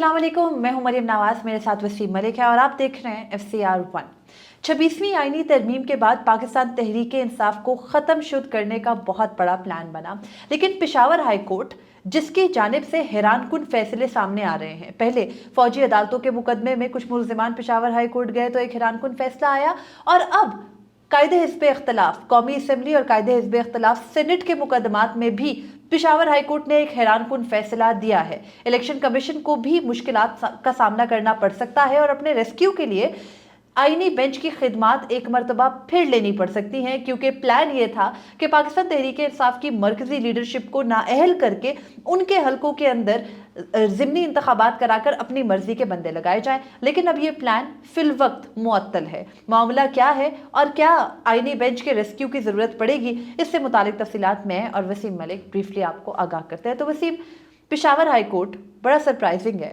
अस्सलाम वालेकुम, मैं हूं मरियम नवाज, मेरे साथ वसीम मलिक है और आप देख रहे हैं FCR 1। 26वीं आईनी तरमीम के बाद पाकिस्तान तहरीक इंसाफ को ख़त्म शुद्ध करने का बहुत बड़ा प्लान बना, लेकिन पेशावर हाई कोर्ट जिसकी जानिब से हैरानकुन फैसले सामने आ रहे हैं। पहले फौजी अदालतों के मुकदमे में कुछ मुलजिमान पेशावर हाई कोर्ट गए तो एक हैरानकुन फैसला आया, और अब कायदे हिज़्ब इख्तिलाफ कौमी असम्बली और कायदे हिज़्ब इख्तिलाफ सेनेट के मुकदमात में भी पेशावर हाई कोर्ट ने एक हैरानकुन फैसला दिया है। इलेक्शन कमीशन को भी मुश्किलात का सामना करना पड़ सकता है और अपने रेस्क्यू के लिए आईनी बेंच की खिदमात एक मरतबा फिर लेनी पड़ सकती हैं, क्योंकि प्लान ये था कि पाकिस्तान तहरीक इंसाफ की मरकजी लीडरशिप को नाअहल करके उनके हलकों के अंदर ज़िमनी इंतखाबात कराकर अपनी मर्जी के बंदे लगाए जाएं। लेकिन अब ये प्लान फिल वक्त मुअत्तल है। मामला क्या है और क्या आईनी बेंच के रेस्क्यू की ज़रूरत पड़ेगी, इससे मुतालिक तफसीलात मैं और वसीम मलिक ब्रीफली आपको आगाह करते हैं। तो वसीम, पेशावर हाई कोर्ट बड़ा सरप्राइजिंग है।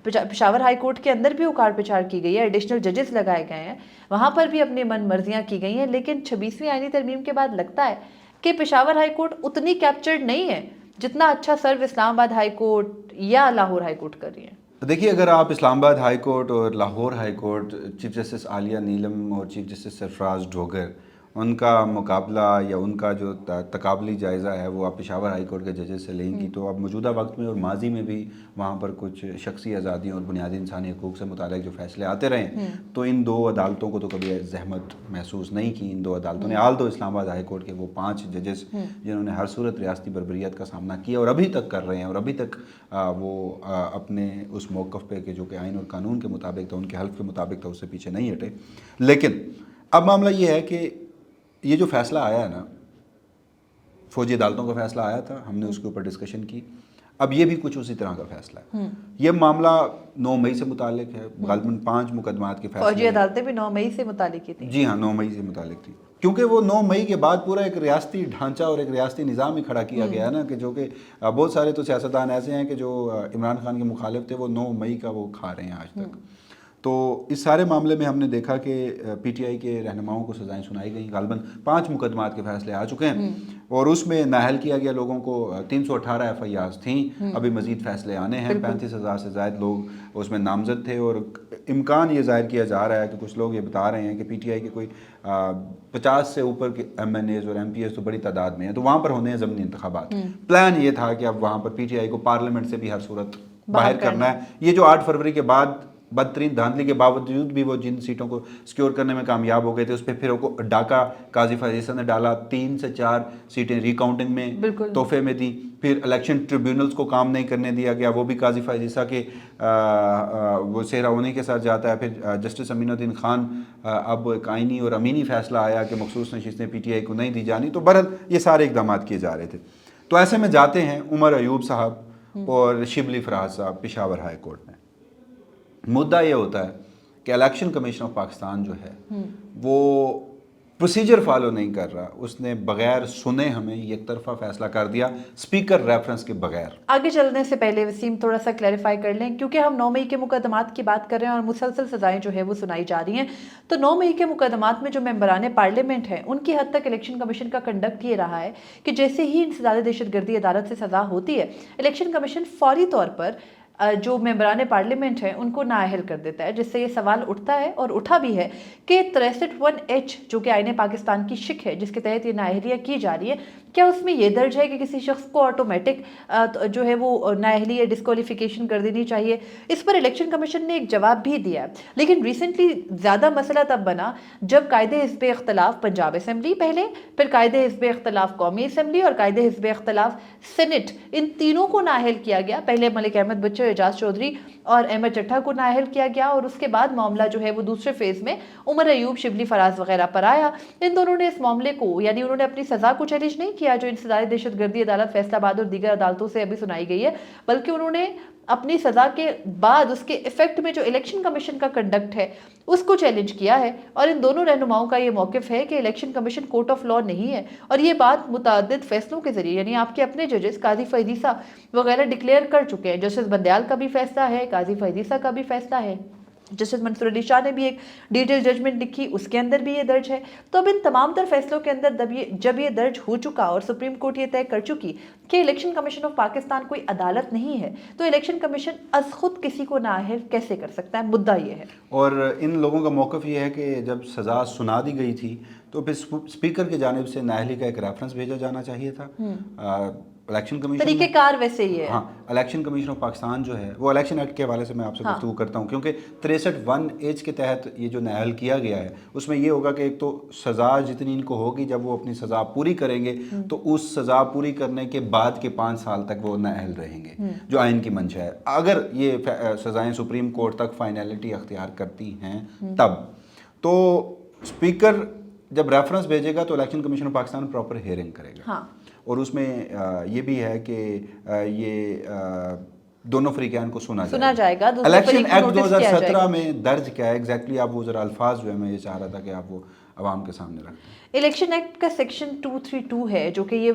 पेशावर हाई कोर्ट के अंदर भी उखाड़ पिछाड़ की गई है, एडिशनल जजेस लगाए गए हैं, वहाँ पर भी अपनी मन मर्जियाँ की गई हैं, लेकिन 26वीं आईनी तरमीम के बाद लगता है कि पेशावर हाई कोर्ट उतनी कैप्चर्ड नहीं है जितना अच्छा सर्व इस्लामाबाद हाई कोर्ट या लाहौर हाई कोर्ट कर रही है। देखिए, अगर आप इस्लामाबाद हाई कोर्ट और Lahore high court, chief justice Aliya Neelam और चीफ जस्टिस सरफराज ढोगर, उनका मुकाबला या उनका जो तकाबली जायज़ा है वो आप पेशावर हाई कोर्ट के जजेस से लेंगी, तो अब मौजूदा वक्त में और माजी में भी वहाँ पर कुछ शख्सी आज़ादियों और बुनियादी इंसानी हकूक़ से मुताल्लिक़ जो फ़ैसले आते रहे, तो इन दो अदालतों को तो कभी जहमत महसूस नहीं की। इन दो अदालतों ने आल दो इस्लामाबाद हाई कोर्ट के वो 5 जजेस जिन्होंने हर सूरत रियासती बरबरियत का सामना किया और अभी तक कर रहे हैं, और अभी तक वो अपने उस मौक़िफ़ पे कि जो कि आइन और कानून के मुताबिक था, उनके हल्फ के मुताबिक था, उससे पीछे नहीं हटे। लेकिन अब मामला ये है कि ये जो फ़ैसला आया है ना, फ़ौजी अदालतों का फ़ैसला आया था, हमने उसके ऊपर डिस्कशन की। अब ये भी कुछ उसी तरह का फ़ैसला है। ये मामला 9 मई से मुतालिक है। गालिबन 5 मुकदमात के फ़ैसले, फौजी अदालतें भी 9 मई से मुतालिक ही थी। जी हाँ, 9 मई से मुतालिक थी, क्योंकि वो 9 मई के बाद पूरा एक रियासती ढांचा और एक रियासती निज़ाम ही खड़ा किया गया है ना, कि जो कि बहुत सारे तो सियासतदान ऐसे हैं कि जो इमरान खान के मुखालिफ थे, वो 9 मई का वो खा रहे हैं आज तक। तो इस सारे मामले में हमने देखा कि PTI के रहनुमाओं को सज़ाएं सुनाई गई। गालिबन 5 मुकदमात के फ़ैसले आ चुके हैं और उसमें नाअहल किया गया लोगों को 318 FIRs थीं। अभी मज़ीद फ़ैसले आने हैं। 35,000 से ज़ायद लोग उसमें नामज़द थे और इम्कान ये ज़ाहिर किया जा रहा है कि कुछ लोग ये बता रहे हैं कि PTI के कोई 50 से ऊपर के MNAs और MPs तो बड़ी तादाद में हैं, तो वहाँ पर होने हैं ज़मीनी इंतखाबात। प्लान ये था कि अब वहाँ पर PTI को पार्लियामेंट से भी हर सूरत बाहर करना है। ये जो 8 फरवरी के बाद बदतरीन धांधली के बावजूद भी वो जिन सीटों को सिक्योर करने में कामयाब हो गए थे, उस पर फिर वो डाका काजी फैज़ ने डाला, 3 से 4 सीटें रिकाउंटिंग में तोहफे में दी। फिर इलेक्शन ट्रिब्यूनल्स को काम नहीं करने दिया गया, वो भी काजी फैज़ के वो सेहरा उन्हीं के साथ जाता है। फिर जस्टिस अमीनुद्दीन खान, अब एक आइनी और अमीनी फ़ैसला आया कि मखसूस नशिस्तें PTI को नहीं दी जानी। तो बहरहाल ये सारे इकदाम किए जा रहे थे। तो ऐसे में जाते हैं उमर अयूब साहब और शिबली फराज साहब पेशावर हाई कोर्ट में। मुद्दा ये होता है कि इलेक्शन कमीशन ऑफ पाकिस्तान जो है वो प्रोसीजर फॉलो नहीं कर रहा। उसने बगैर सुने हमें एक तरफा फैसला कर दिया, स्पीकर रेफरेंस के बगैर। आगे चलने से पहले वसीम थोड़ा सा क्लैरिफाई कर लें, क्योंकि हम 9 मई के मुकदमात की बात कर रहे हैं और मुसलसल सजाएं जो है वो सुनाई जा रही हैं। तो 9 मई के मुकदमात में जो मेंबरान पार्लियामेंट हैं, उनकी हद तक इलेक्शन कमीशन का कंडक्ट ये रहा है कि जैसे ही इंसदाद दहशतगर्दी अदालत से सज़ा होती है, इलेक्शन कमीशन फौरी तौर पर जो मेंबरान पार्लियामेंट हैं उनको नाअहल कर देता है, जिससे ये सवाल उठता है और उठा भी है कि 63(1)H जो कि आईन पाकिस्तान की शिक है, जिसके तहत ये नाअहलियाँ की जा रही है, क्या उसमें ये दर्ज है कि किसी शख्स को ऑटोमेटिक जो है वो नाअहली या डिस्क्वालिफिकेशन कर देनी चाहिए? इस पर इलेक्शन कमीशन ने एक जवाब भी दिया है। लेकिन रिसेंटली ज़्यादा मसला तब बना जब कायदे हिज़्ब इख्तिलाफ पंजाब असम्बली पहले, फिर कायदे हिज़्ब इख्तिलाफ कौमी असम्बली और कायदे हिज़्ब इख्तिलाफ सेनेट, इन तीनों को नाअहल किया गया। पहले मलिक अहमद बच्चो, एजाज चौधरी और अहमद चट्ठा को नाअहल किया गया और उसके बाद मामला जो है वो दूसरे फेज में उमर अयूब, शिबली फराज वगैरह पर आया। इन दोनों ने इस मामले को, यानी उन्होंने अपनी सज़ा को चैलेंज नहीं किया जो इंसदाद दहशतगर्दी अदालत फैसलाबाद और दीगर अदालतों से अभी सुनाई गई है, बल्कि उन्होंने अपनी सज़ा के बाद उसके इफेक्ट में जो इलेक्शन कमीशन का कंडक्ट है उसको चैलेंज किया है। और इन दोनों रहनुमाओं का ये मौक़िफ़ है कि election commission court of law नहीं है, और ये बात मुतअद्दिद फैसलों के ज़रिए, यानी आपके अपने जजेस काजी फैज़ीसा वगैरह डिक्लेयर कर चुके हैं। जस्टिस बंदयाल का भी फैसला है, काजी फैज़ीसा का भी फैसला है। जस्टिस मंसूर अली शाह ने भी एक डिटेल जजमेंट लिखी, उसके अंदर भी ये दर्ज है। तो अब इन तमाम तर फैसलों के अंदर जब ये दर्ज हो चुका और सुप्रीम कोर्ट ये तय कर चुकी कि इलेक्शन कमीशन ऑफ पाकिस्तान कोई अदालत नहीं है, तो इलेक्शन कमीशन अज खुद किसी को नाअहल कैसे कर सकता है? मुद्दा ये है। और इन लोगों का मौक़िफ़ ये है कि जब सज़ा सुना दी गई थी तो फिर स्पीकर की जानिब से नाअहली का एक रेफरेंस भेजा जाना चाहिए था। इलेक्शन कमीशन तरीक़ेकार वैसे ही है। हाँ, इलेक्शन कमीशन ऑफ पाकिस्तान जो है वो इलेक्शन एक्ट के हवाले से मैं आपसे गुफ्तगू करता हूँ, क्योंकि 63(1) के तहत ये जो नाअहल किया गया है उसमें ये होगा कि एक तो सज़ा जितनी इनको होगी जब वो अपनी सज़ा पूरी करेंगे तो उस सज़ा पूरी करने के बाद के 5 साल तक वो नाअहल रहेंगे, जो आइन की मंशा है। अगर ये सज़ाएँ सुप्रीम कोर्ट तक फाइनलिटी अख्तियार करती हैं तब तो स्पीकर जब रेफरेंस भेजेगा तो election commission of Pakistan proper hearing करेगा। हाँ। और उसमें ये भी है कि ये दोनों फरीक़ैन को सुना जाएगा। इलेक्शन एक्ट 2017 में दर्ज क्या है एग्जैक्टली, आप वो ज़रा अल्फाज जो है मैं ये चाह रहा था कि आप वो आवाम के सामने रखें। इलेक्शन एक्ट का सेक्शन 232 है जो कि ये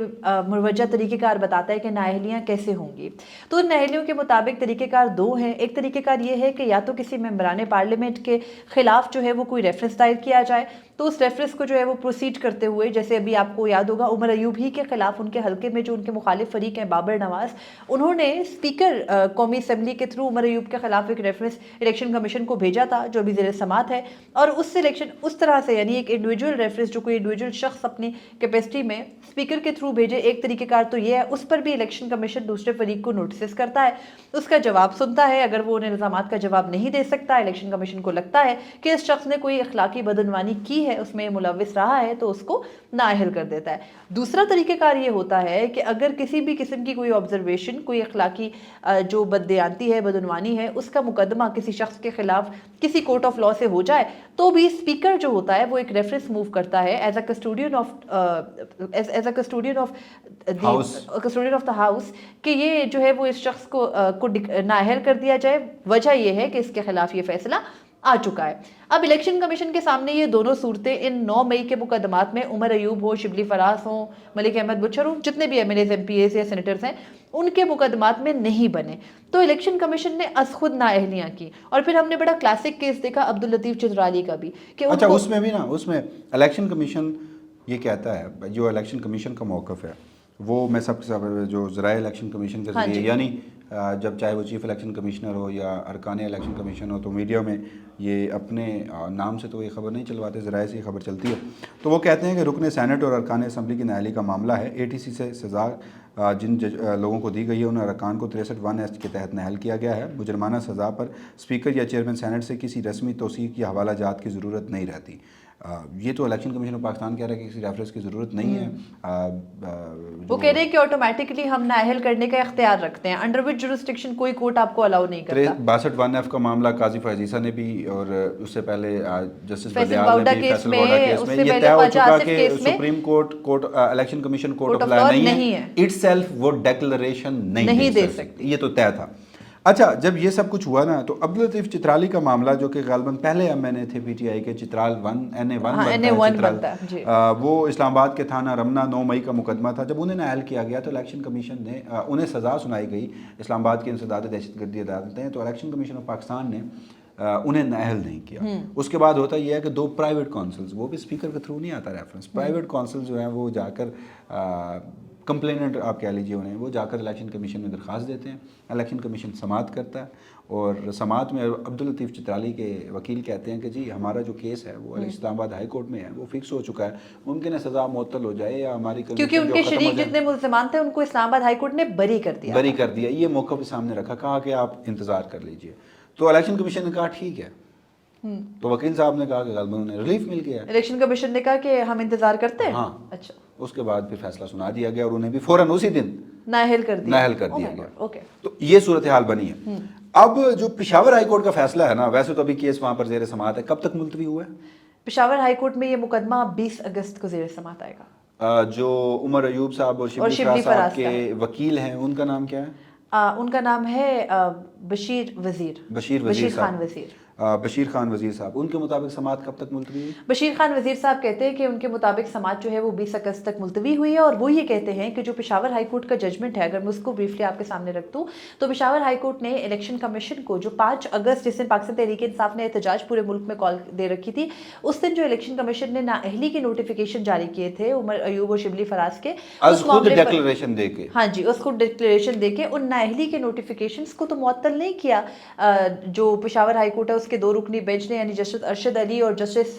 मुरवजा तरीक़ेकार बताता है कि नाअहलियाँ कैसे होंगी। तो नाअहलियों के मुताबिक तरीक़ेकार 2 हैं। एक तरीक़ेकार ये है कि या तो किसी मेंबरान पार्लियामेंट के ख़िलाफ़ जो है वो कोई रेफरेंस दायर किया जाए, तो उस रेफरेंस को जो है वो प्रोसीड करते हुए, जैसे अभी आपको याद होगा उमर अयूब ही के ख़िलाफ़ उनके हल्के में जो उनके मुखालिफ फ़रीक हैं बाबर नवाज़, उन्होंने स्पीकर कौमी असम्बली के थ्रू उमर अयूब के ख़िलाफ़ एक रेफरेंस इलेक्शन कमीशन को भेजा था जो अभी ज़ेर समात है। और उससे इलेक्शन उस तरह से, यानी एक इंडिविजुअल रेफरेंस जो कोई इंडिविजुअल शख्स अपनी कैपेसिटी में स्पीकर के थ्रू भेजे, एक तरीक़ेकार तो ये है। उस पर भी इलेक्शन कमीशन दूसरे फरीक को नोटिस करता है, उसका जवाब सुनता है। अगर वो उन इल्ज़ामात का जवाब नहीं दे सकता, इलेक्शन कमीशन को लगता है कि इस शख्स ने कोई अखलाकी बदनवानी की है, उसमें मुलव्विस रहा है, तो उसको नाअहल कर देता है। दूसरा तरीक़ेकार ये होता है कि अगर किसी भी किस्म की कोई ऑब्जर्वेशन, कोई अखलाकी जो बददियानती है, बदनवानी है, उसका मुकदमा किसी शख्स के ख़िलाफ़ किसी कोर्ट ऑफ लॉ से हो जाए, तो भी स्पीकर जो होता है वो एक रेफरेंस मूव करता है as a custodian of the house कि ये जो है वो इस शख्स को नाअहल कर दिया जाए। वजह ये है कि इसके खिलाफ ये फैसला आ चुका है। अब इलेक्शन कमीशन के सामने ये दोनों सूरतें इन 9 मई के मुकदमात में, उमर अयूब हो, शिबली फराज हो, मलिक अहमद बुचर हो, जितने भी एमएलएज एमपीएस या सेनेटर्स हैं, उनके मुकदमात में नहीं बने। तो इलेक्शन कमीशन ने अस खुद नाअहलियाँ की। और फिर हमने बड़ा क्लासिक केस देखा अब्दुल लतीफ़ चित्राली का भी कि अच्छा, उसमें भी ना, उसमें इलेक्शन कमीशन ये कहता है, जो इलेक्शन कमीशन का मौक़िफ़ है वो मैं सबके साथ जो ज़राए इलेक्शन कमीशन के ज़रिए, यानी जब चाहे वो चीफ़ इलेक्शन कमिश्नर हो या अरकान इलेक्शन कमीशन हो, तो मीडिया में ये अपने नाम से तो ये ख़बर नहीं चलवाते, ज़राए से ये ख़बर चलती है। तो वो कहते हैं कि रुकन सैनेट और अरकान असम्बली की नाअहली का मामला है। एटीसी से सज़ा जिन लोगों को दी गई है उन अरकान को 63(1) के तहत नाअहल किया गया है। मुजरमाना सज़ा पर स्पीकर या चेयरमैन सैनेट से किसी रस्मी तौसीक़ या हवाला जात की ज़रूरत नहीं रहती। ये तो इलेक्शन कमीशन ऑफ पाकिस्तान कह रहा है कि किसी रेफरेंस की ज़रूरत नहीं है। वो कह रहे हैं कि ऑटोमेटिकली हम नाअहल करने का इख्तियार रखते हैं, अंडर विच जुरिस्डिक्शन कोई कोर्ट आपको अलाउ नहीं करता। 62(1)(f) का मामला काजी फजीसा ने भी, और उससे पहले जस्टिस फैसल बदियाल बाउडा ने भी, केस फैसल में, बाउडा केस में उससे ये पहले तय हो ख्वाजा चुका आसिफ कि केस में supreme court election commission court of law नहीं है, इटसेल्फ वो डिक्लेरेशन नहीं दे सकती, ये तो तय था। अच्छा, जब ये सब कुछ हुआ ना, तो अब्दुल लतीफ़ चित्राली का मामला, जो कि ग़ालिबन पहले एमएनए थे पीटीआई के, चित्राल 1 NA1 बनता है जी। वो इस्लामाबाद के थाना रमना 9 मई का मुकदमा था। जब उन्हें नाअहल किया गया तो इलेक्शन कमीशन ने उन्हें सज़ा सुनाई गई इस्लामाबाद की इंसदाद दहशतगर्दी अदालतें, तो इलेक्शन कमीशन ऑफ पाकिस्तान ने उन्हें नाअहल नहीं किया। उसके बाद होता यह है कि 2 प्राइवेट काउंसिल्स, वो भी स्पीकर के थ्रू नहीं आता रेफरेंस, प्राइवेट काउंसिल जो हैं वो जाकर कंप्लेनेंट आप कह लीजिए उन्हें, वो जाकर इलेक्शन कमीशन में दरख्वास्त देते हैं। इलेक्शन कमीशन समाअत करता है, और समाअत में अब्दुल लतीफ़ चित्राली के वकील कहते हैं कि जी हमारा जो केस है वो इस्लामाबाद हाई कोर्ट में है, वो फिक्स हो चुका है, मुमकिन है सज़ा मुअत्तल हो जाए या हमारी, क्योंकि उनके शरीक जितने मुल्ज़िमान थे उनको इस्लामाबाद हाई कोर्ट ने बरी कर दिया। ये मौक़िफ़ सामने रखा, कहा कि आप इंतज़ार कर लीजिए। तो इलेक्शन कमीशन ने कहा ठीक है, तो वकील साहब ने कहा कि ग़ालिबन उन्हें रिलीफ मिल गया। इलेक्शन कमीशन ने कहा कि हम इंतजार करते हैं। हाँ, अच्छा। उसके बाद फिर फैसला सुना दिया गया और उन्हें भी फ़ौरन उसी दिन नाअहल कर दिया गया। ओके। तो ये सूरत हाल बनी है। अब जो पेशावर हाई कोर्ट का फैसला है ना, वैसे तो अभी केस वहाँ पर ज़ेर समाअत है, कब तक मुलतवी हुआ है? पेशावर हाई कोर्ट में ये मुकदमा 20 अगस्त को ज़ेर समाअत आएगा। जो उमर अयूब साहब और शिबली फराज के वकील हैं, उनका नाम क्या है? उनका नाम है बशीर खान वज़ीर। बशीर खान वजीर साहब, उनके मुताबिक समाअत कब तक मुलतवी हुई? बशीर खान वजीर साहब कहते हैं कि उनके मुताबिक समाअत जो है वो 20 अगस्त तक मुलतवी हुई है, और वो ये कहते हैं कि जो पेशावर हाई कोर्ट का जजमेंट है, अगर मैं उसको ब्रीफली आपके सामने रख दूं, तो पेशावर हाई कोर्ट ने इलेक्शन कमीशन को जो 5 अगस्त जिस दिन पाकिस्तान तहरीक इंसाफ ने एहतजाज पूरे मुल्क में कॉल दे रखी थी, उस दिन जो इलेक्शन कमीशन ने नाअहली के नोटिफिकेशन जारी किए थे उमर अयूब और शिबली फराज के, आज खुद डिक्लेरेशन दे के, हाँ जी, उसको डिक्लेरेशन देके उन नाअहली के नोटिफिकेशंस को तो मुअत्तल नहीं किया। जो पेशावर हाई कोर्ट है उसके 2 रुकनी बेंच ने, यानी जस्टिस अरशद अली और जस्टिस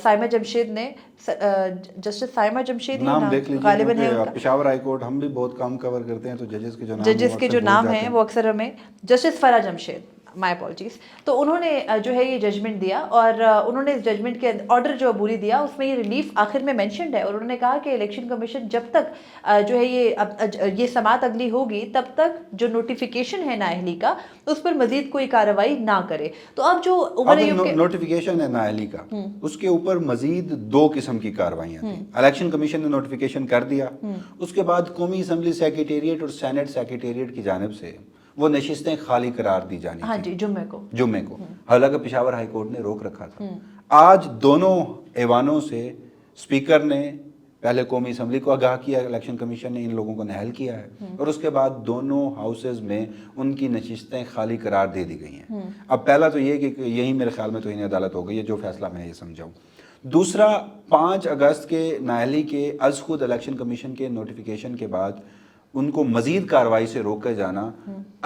साइमा जमशेद ने, जस्टिस साइमा जमशेद नाम देख लीजिए, गालिबन है उनका। पेशावर हाई कोर्ट हम भी बहुत कम कवर करते हैं, तो जजेस के जो नाम हैं वो अक्सर हमें, जस्टिस फरा जमशेद, माय अपॉलजीज, तो उन्होंने जो है ये जजमेंट दिया, और उन्होंने इस जजमेंट के ऑर्डर जो अबूरी दिया उसमें ये रिलीफ आखिर में मेंशन्ड है, और उन्होंने कहा कि इलेक्शन कमीशन जब तक जो है ये समाअत अगली होगी तब तक जो नोटिफिकेशन है नाअहली का उस पर मजीद कोई कार्रवाई ना करे। तो अब जो नोटिफिकेशन है नाअहली का, उसके ऊपर मजीद 2 किस्म की कार्रवाइयां थी। इलेक्शन कमीशन ने नोटिफिकेशन कर दिया, उसके बाद कौमी असम्बली सेक्रेटेरिएट और सेनेट सेक्रेटेरिएट की जानिब से वो नशिस्तें खाली करार दी जानी हाँ थी जी, जुम्मे को। हालांकि पेशावर हाई कोर्ट ने रोक रखा था। आज दोनों ऐवानों से स्पीकर ने पहले कौमी असम्बली को आगाह किया, इलेक्शन कमीशन ने इन लोगों को नाअहल किया है, और उसके बाद दोनों हाउसेज में उनकी नशिस्तें खाली करार दे दी गई हैं। अब पहला तो ये कि यही मेरे ख्याल में तौहीन अदालत हो गई है, जो फैसला मैं ये समझाऊँ। दूसरा, 5 अगस्त के नाअहली के अज खुद इलेक्शन कमीशन के नोटिफिकेशन के बाद उनको मजीद कार्रवाई से रोके जाना,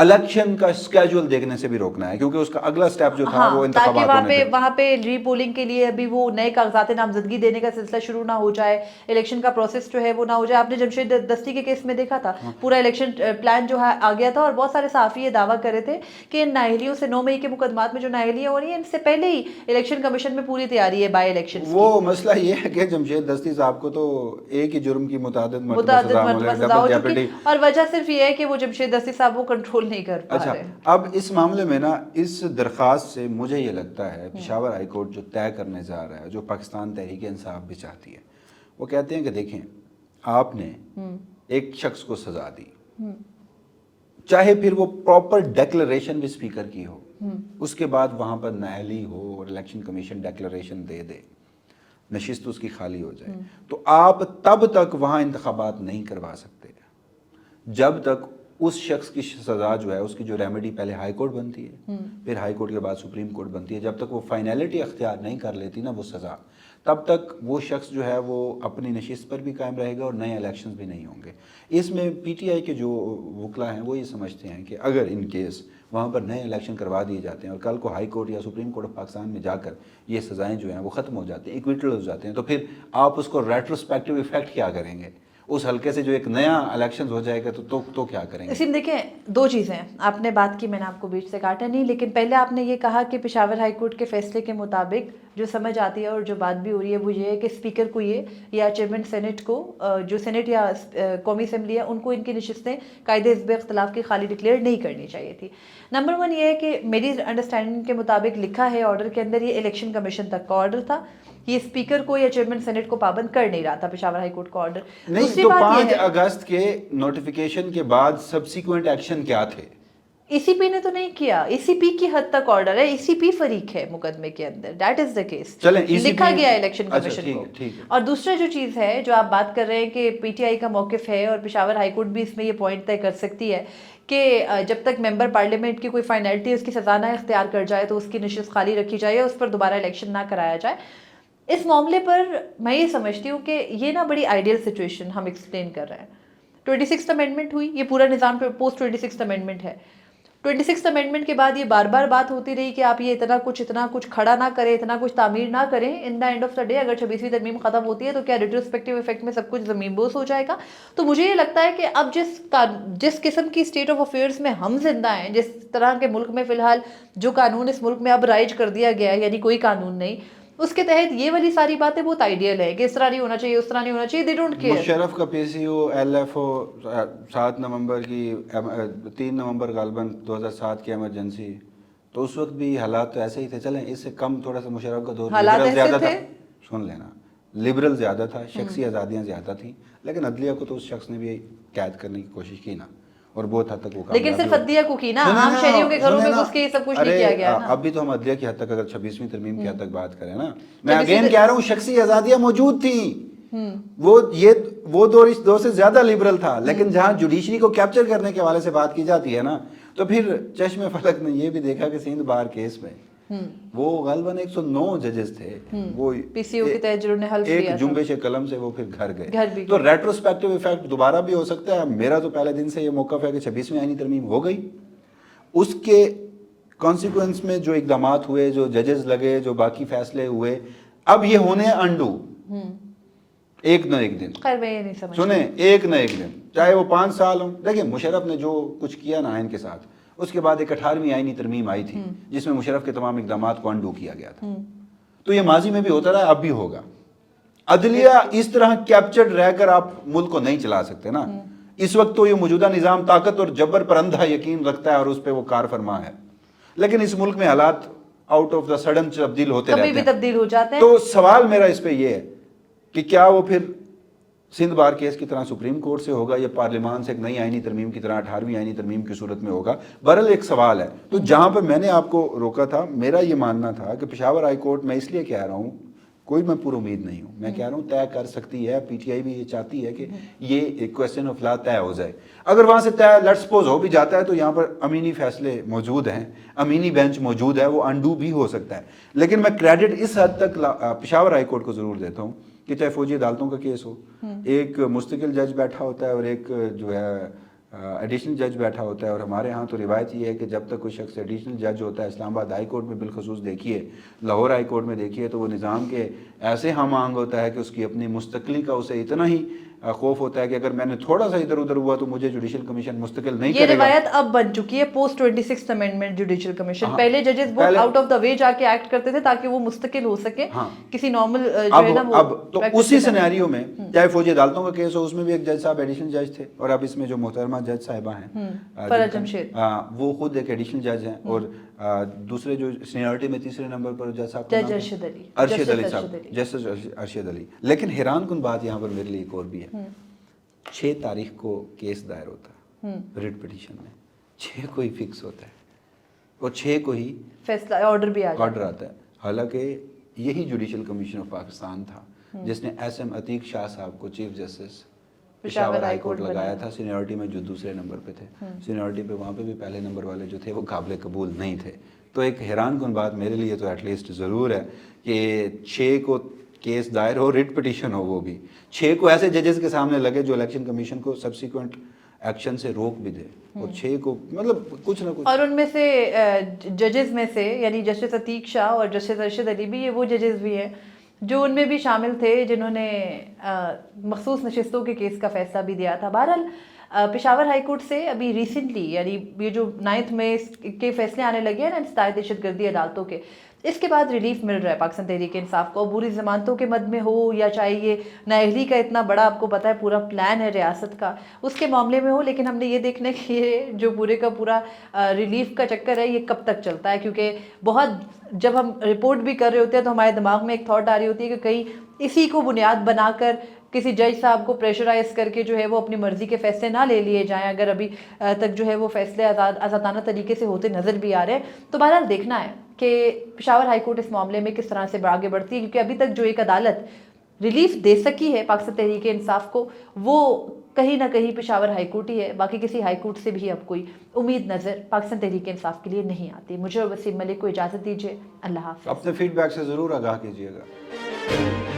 इलेक्शन का स्केड्यूल देखने से भी रोकना है, क्योंकि उसका अगला स्टेप जो था हाँ, वो इंतखाबात होने थे। वहाँ पे रीपोलिंग के लिए अभी वो नए कागजात नामजदगी देने का सिलसिला शुरू ना हो जाए, इलेक्शन का प्रोसेस जो है वो ना हो जाए। आपने जमशेद दस्ती के केस में देखा था, पूरा इलेक्शन प्लान जो है आ गया था, और बहुत सारे सहाफ़ी ये दावा कर रहे थे कि इन नाअहलियों से 9 मई के मुकदमात में जो नाअहलियाँ हो रही हैं, इनसे पहले ही इलेक्शन कमीशन में पूरी तैयारी है बाई इलेक्शन। वो मसला ये है कि जमशेद दस्ती साहब को तो एक ही जुर्म की मुतादिद मरतबा सजा हो चुकी है, और वजह सिर्फ ये है कि वो जमशेद दस्ती साहब वो कंट्रोल नहीं कर पा रहे। अब इस मामले में ना, इस दरख्वास्त से मुझे ये लगता है पेशावर हाई कोर्ट जो तय करने जा रहा है, जो पाकिस्तान तहरीक इंसाफ भी चाहती है, वो कहते हैं कि देखें, आपने एक शख्स को सजा दी, चाहे फिर वो प्रॉपर डिक्लेरेशन भी स्पीकर की हो, उसके बाद वहां पर नाअहली हो और इलेक्शन कमीशन डिक्लेरेशन दे दे, नशिस्त उसकी खाली हो जाए, तो आप तब तक वहां इंतखाबात नहीं करवा सकते जब तक उस शख्स की सज़ा जो है, उसकी जो रेमेडी पहले हाई कोर्ट बनती है, फिर हाई कोर्ट के बाद सुप्रीम कोर्ट बनती है, जब तक वो फाइनलिटी अख्तियार नहीं कर लेती ना वो सज़ा, तब तक वो शख्स जो है वो अपनी नशिस्त पर भी कायम रहेगा और नए इलेक्शंस भी नहीं होंगे। इसमें पीटीआई के जो वकला हैं वो ये समझते हैं कि अगर इन केस वहाँ पर नए इलेक्शन करवा दिए जाते हैं और कल को हाई कोर्ट या सुप्रीम कोर्ट ऑफ पाकिस्तान में जाकर ये सज़ाएँ जो हैं वो ख़त्म हो जाती हैं, इक्विटल हो जाते हैं, तो फिर आप उसको रेट्रोस्पेक्टिव इफेक्ट क्या करेंगे? उस हल्के से जो एक नया इलेक्शन हो जाएगा तो क्या करेंगे? इसी में देखें, 2 चीज़ें हैं, आपने बात की, मैंने आपको बीच से काटा नहीं, लेकिन पहले आपने ये कहा कि पेशावर हाई कोर्ट के फैसले के मुताबिक जो समझ आती है और जो बात भी हो रही है वो ये है कि स्पीकर को ये या चेयरमैन सेनेट को, जो सेनेट या कौमी असम्बली है, उनको इनकी नशिस्तें कायदे हिज़्ब इख्तिलाफ की खाली डिक्लेयर नहीं करनी चाहिए थी। नंबर 1 ये है कि मेरी अंडरस्टैंडिंग के मुताबिक लिखा है ऑर्डर के अंदर, ये इलेक्शन कमीशन तक का ऑर्डर था, ये स्पीकर को या चेयरमैन सेनेट को पाबंद कर नहीं रहा था पेशावर हाई कोर्ट का ऑर्डर। नहीं, तो 5 अगस्त के नोटिफिकेशन के बाद सब्सिक्वेंट एक्शन क्या थे? ईसीपी ने तो नहीं किया, ईसीपी की हद तक ऑर्डर है, ईसीपी फरीक है मुकदमे के अंदर, दैट इज द केस, लिखा गया इलेक्शन कमीशन को। और दूसरा जो चीज़ है जो आप बात कर रहे हैं कि पीटीआई का मौकिफ है और पेशावर हाई कोर्ट भी इसमें ये पॉइंट तय कर सकती है कि जब तक मेंबर पार्लियामेंट की कोई फाइनलिटी उसकी सजा ना इख्तियार कर जाए तो उसकी नशिस्त खाली रखी जाए, उस पर दोबारा इलेक्शन ना कराया जाए। इस मामले पर मैं ये समझती हूँ कि ये ना बड़ी आइडियल सिचुएशन हम एक्सप्लेन कर रहे हैं। 26th अमेंडमेंट हुई, ये पूरा निज़ाम पोस्ट 26th अमेंडमेंट है। 26th अमेंडमेंट के बाद ये बार बार बात होती रही कि आप ये इतना कुछ खड़ा ना करें, इतना कुछ तामीर ना करें। In the end of the day अगर 26वीं तरमीम ख़त्म होती है तो क्या रिट्रोस्पेक्टिव इफेक्ट में सब कुछ ज़मीन बोस हो जाएगा? तो मुझे ये लगता है कि अब जिस किस्म की स्टेट ऑफ अफेयर्स में हम जिंदा हैं, जिस तरह के मुल्क में फ़िलहाल जो कानून इस मुल्क में अब राइज कर दिया गया है, यानी कोई कानून नहीं, उसके तहत ये वाली सारी बातें बहुत आइडियल है कि इस तरह नहीं होना चाहिए, उस तरह नहीं होना चाहिए, दे डोंट केयर। मुशर्रफ का पीसीओ एलएफओ 7 नवंबर की 3 नवंबर गालबन 2007 की इमरजेंसी, तो उस वक्त भी हालात तो ऐसे ही थे। चलें इससे कम थोड़ा सा मुशर्रफ का दौर लिबरल ज़्यादा था, सुन लेना, लिबरल ज़्यादा था, शख्सी आज़ादियाँ ज़्यादा थी, लेकिन अदलिया को तो उस शख्स ने भी कैद करने की कोशिश की ना, اور بہت حد تک وہ لیکن صرف عدلیہ کو کی نا، عام شہریوں کے گھروں میں گھس کے یہ سب کچھ نہیں کیا گیا نا. اب بھی تو ہم عدلیہ کی حد تک اگر 26ویں ترمیم کی حد تک بات کریں نا، میں اگین کہہ رہا ہوں شخصی آزادیاں موجود تھیں، وہ دور سے زیادہ لبرل تھا، لیکن جہاں جوڈیشری کو کیپچر کرنے کے حوالے سے بات کی جاتی ہے نا، تو پھر چشم فلک نے یہ بھی دیکھا کہ سندھ بار کیس میں وہ غالباً 109 ججز تھے، وہ پی سی او کے تحت جنہوں نے حلف ایک لیا جنبش قلم سے وہ پھر گھر گئے. تو ریٹروسپیکٹیو ایفیکٹ دوبارہ بھی ہو سکتا ہے. میرا تو پہلے دن سے یہ موقف ہے کہ 26ویں آئینی ترمیم ہو گئی، اس کے کانسیکوینس میں جو اقدامات ہوئے، جو ججز لگے، جو باقی فیصلے ہوئے، اب یہ ہونے انڈو ایک نہ ایک دن. خیر میں یہ نہیں سمجھ سنیں، ایک نہ ایک دن، چاہے وہ 5 سال ہوں. دیکھیں مشرف نے جو کچھ کیا نا آئین کے ساتھ، اس کے بعد ایک 18ویں آئینی ترمیم آئی تھی جس میں مشرف کے تمام اقدامات کو انڈو کیا گیا تھا. تو یہ ماضی میں بھی ہوتا رہا، اب بھی ہوگا. عدلیہ اس طرح کیپچرڈ رہ کر آپ ملک کو نہیں چلا سکتے نا. اس وقت تو یہ موجودہ نظام طاقت اور جبر پر اندھا یقین رکھتا ہے اور اس پہ وہ کار فرما ہے، لیکن اس ملک میں حالات آؤٹ آف دا سڈن تبدیل ہوتے رہتے ہیں، کبھی بھی تبدیل ہو جاتے ہیں. تو سوال میرا اس پہ یہ ہے کہ کیا وہ پھر سندھ بار کیس کی طرح سپریم کورٹ سے ہوگا یا پارلیمان سے ایک نئی آئینی ترمیم کی طرح 18ویں آئینی ترمیم کی صورت میں ہوگا؟ بہرحال ایک سوال ہے. تو جہاں پہ میں نے آپ کو روکا تھا، میرا یہ ماننا تھا کہ پشاور ہائی کورٹ، میں اس لیے کہہ رہا ہوں، کوئی میں پر امید نہیں ہوں، میں کہہ رہا ہوں طے کر سکتی ہے. پی ٹی آئی بھی یہ چاہتی ہے کہ یہ ایک کوسچن آف لا طے ہو جائے. اگر وہاں سے طے لیٹ سپوز ہو بھی جاتا ہے تو یہاں پر امینی فیصلے موجود ہیں، امینی بینچ موجود ہے، وہ انڈو بھی ہو سکتا ہے. لیکن میں کریڈٹ اس حد تک پشاور ہائی کورٹ کو ضرور دیتا ہوں کہ چاہے فوجی عدالتوں کا کیس ہو، ایک مستقل جج بیٹھا ہوتا ہے اور ایک جو ہے ایڈیشنل جج بیٹھا ہوتا ہے. اور ہمارے ہاں تو روایت یہ ہے کہ جب تک کوئی شخص ایڈیشنل جج ہوتا ہے، اسلام آباد ہائی کورٹ میں بالخصوص دیکھیے، لاہور ہائی کورٹ میں دیکھیے، تو وہ نظام کے ایسے ہم آہنگ ہوتا ہے کہ اس کی اپنی مستقلی کا اسے اتنا ہی خوف ہوتا ہے کہ اگر میں نے تھوڑا سا ادھر ادھر ہوا تو مجھے جوڈیشل کمیشن مستقل نہیں کرے گا. یہ روایت اب بن چکی ہے پوسٹ 26 امینڈمنٹ جوڈیشل کمیشن. پہلے ججز بہت آؤٹ آف دا وے جا کے ایکٹ کرتے تھے تاکہ وہ مستقل ہو سکے کسی نارمل جو ہے نا وہ. اب تو اسی سینیریو میں چاہے فوجی عدالتوں کا کیس ہو، اس میں بھی ایک جج صاحب ایڈیشنل جج تھے، اور اب اس میں جو محترمہ جج صاحبہ ہیں فرح جمشید، وہ خود ایک ایڈیشنل جج ہیں. اور دوسرے جو سینیورٹی میں تیسرے نمبر پر جج صاحب جج ارشد علی، ارشد علی صاحب، جسٹس ارشد علی. لیکن حیران کن بات یہاں پر میرے لیے ایک اور بھی ہے. 6 تاریخ کو کیس دائر ہوتا ہے ریٹ پٹیشن میں، 6 کو ہی فکس ہوتا ہے اور 6 کو ہی فیصلہ آرڈر بھی آتا ہے. حالانکہ یہی جوڈیشل کمیشن آف پاکستان تھا جس نے ایس ایم عتیق شاہ صاحب کو chief justice Peshawar high court لگایا تھا سینیورٹی میں، جو دوسرے نمبر پہ تھے. سینیورٹی پہ وہاں پہ بھی پہلے نمبر والے جو تھے وہ قابل قبول نہیں تھے. تو ایک حیران کن بات میرے لیے تو ایٹ لیسٹ ضرور ہے کہ 6 کو کیس دائر ہو، ریٹ پٹیشن ہو، وہ بھی 6 کو ایسے ججز کے سامنے لگے جو الیکشن کمیشن کو سبسیکوینٹ ایکشن سے روک بھی دے، اور 6 کو مطلب کچھ نہ کچھ. اور ان میں سے ججز میں سے یعنی جسٹس عتیق شاہ اور جسٹس ارشد علی بھی، یہ وہ ججز بھی ہیں جو ان میں بھی شامل تھے جنہوں نے مخصوص نشستوں کے کیس کا فیصلہ بھی دیا تھا. بہرحال پشاور ہائی کورٹ سے ابھی ریسنٹلی یعنی یہ جو 9 مئی کے فیصلے آنے لگے ہیں نا انسداد دہشت گردی عدالتوں کے، اس کے بعد ریلیف مل رہا ہے پاکستان تحریک انصاف کو. عبوری ضمانتوں کے مد میں ہو یا چاہے یہ نااہلی کا اتنا بڑا آپ کو پتہ ہے پورا پلان ہے ریاست کا، اس کے معاملے میں ہو. لیکن ہم نے یہ دیکھنا ہے کہ یہ جو پورے کا پورا ریلیف کا چکر ہے یہ کب تک چلتا ہے. کیونکہ بہت جب ہم رپورٹ بھی کر رہے ہوتے ہیں تو ہمارے دماغ میں ایک تھاٹ آ رہی ہوتی ہے کہ کہیں اسی کو بنیاد بنا کر کسی جج صاحب کو پریشرائز کر کے جو ہے وہ اپنی مرضی کے فیصلے نہ لے لیے جائیں، اگر ابھی تک جو ہے وہ فیصلے آزادانہ طریقے سے ہوتے نظر بھی آ رہے ہیں. تو بہرحال دیکھنا ہے کہ پشاور ہائی کورٹ اس معاملے میں کس طرح سے آگے بڑھتی ہے، کیونکہ ابھی تک جو ایک عدالت ریلیف دے سکی ہے پاکستان تحریک انصاف کو وہ کہیں نہ کہیں پشاور ہائی کورٹ ہی ہے. باقی کسی ہائی کورٹ سے بھی اب کوئی امید نظر پاکستان تحریک انصاف کے لیے نہیں آتی. مجھے اور وسیم ملک کو اجازت دیجیے، اللہ حافظ. اپنے فیڈ بیک سے ضرور آگاہ کیجیے گا.